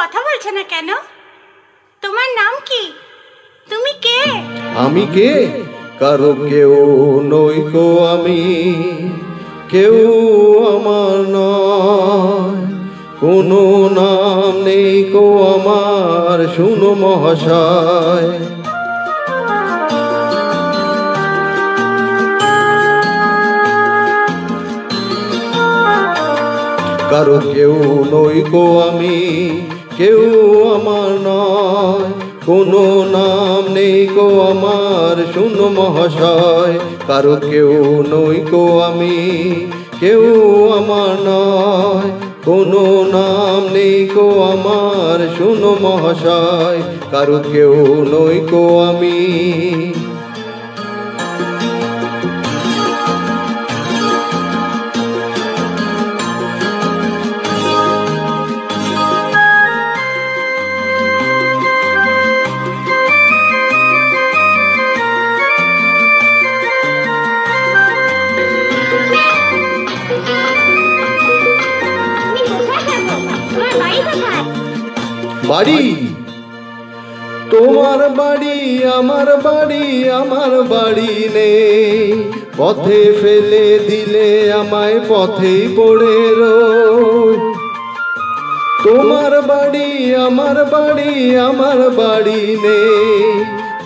কথা বলছো না কেন? তোমার নাম কি? তুমি কে? আমি কে? কারো কেউ নই গো আমি, কেউ আমার নয়, কোনো নাম নেই গো আমার, শুনো মহাশয়। কারো কেউ নই গো আমি, কেউ আমার নয়, কোনো নাম নেই গো আমার, শুনো মহাশয়। কারো কেউ নই গো আমি, কেউ আমার নয়, কোনো নাম নেই গো আমার, শুনো মহাশয়। কারো কেউ নই গো আমি। বাড়ি? তোমার বাড়ি আমার বাড়ি, আমার বাড়ি নেই, পথে ফেলে দিলে আমায় পথেই পড়ে রই। তোমার বাড়ি আমার বাড়ি, আমার বাড়ি নেই,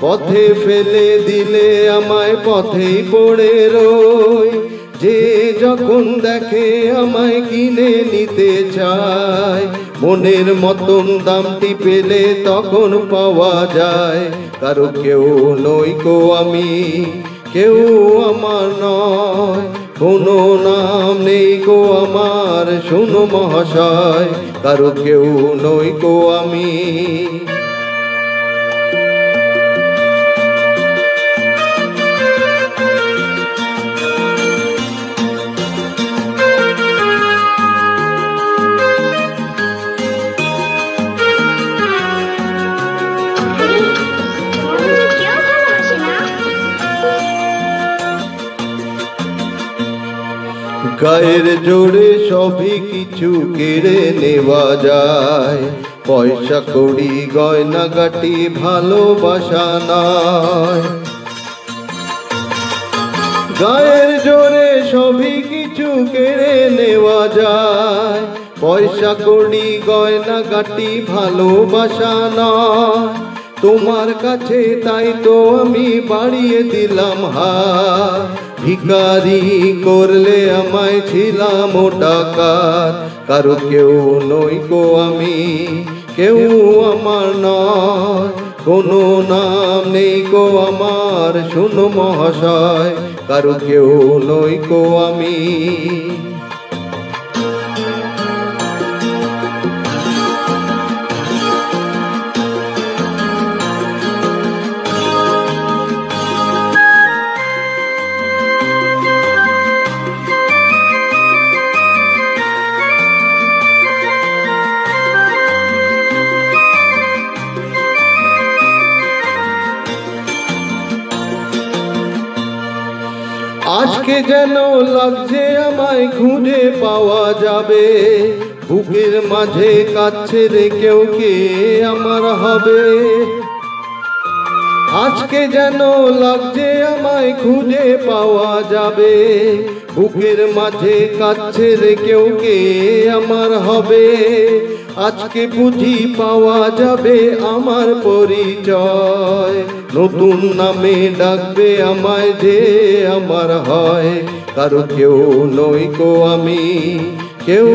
পথে ফেলে দিলে আমায় পথেই পড়ে রই। যে যখন দেখে আমায় কিনে নিতে চায়, মনের মতন দামটি পেলে তখন পাওয়া যায়। কারো কেউ নই গো আমি, কেউ আমার নয়, কোনো নাম নেই গো আমার, শুনো মহাশয়। কারো কেউ নই গো আমি। গায়ের জোরে সবই কিছু কেড়ে নেওয়া যায়, পয়সা কড়ি গয়নাগাটি ভালোবাসা নয়। গায়ের জোরে সবই কিছু কেড়ে নেওয়া যায়, পয়সা কড়ি গয়নাগাটি ভালোবাসা নয়। তোমার কাছে তাই তো আমি বাড়িয়ে দিলাম হাত, ভিখারি করলে আমায় ছিলাম ও ডাকাত। কারো কেউ নই গো আমি, কেউ আমার নয়, কোনো নাম নেই গো আমার, শুনো মহাশয়। কারো কেউ নই গো আমি। আজকে যেন লাগছে আমায় খুঁজে পাওয়া যাবে, বুকের মাঝে কাছে রে কেউ কে আমার হবে। আজকে যেন লাগছে আমায় খুঁজে পাওয়া যাবে, বুকের মাঝে কাছে রে কেউ কে আমার হবে। আজকে বুঝি পাওয়া যাবে আমার পরিচয়, নতুন নামে ডাকবে আমায় যে আমার হয়। কারো কেউ নই গো আমি, কেউ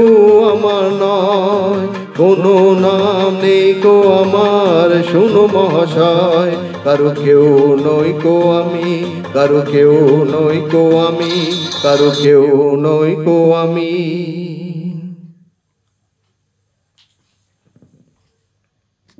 আমার নয়, কোনো নাম নেই গো আমার, শুনো মহাশয়। কারো কেউ নই গো আমি, কারো কেউ নই গো আমি, কারো কেউ নই গো আমি।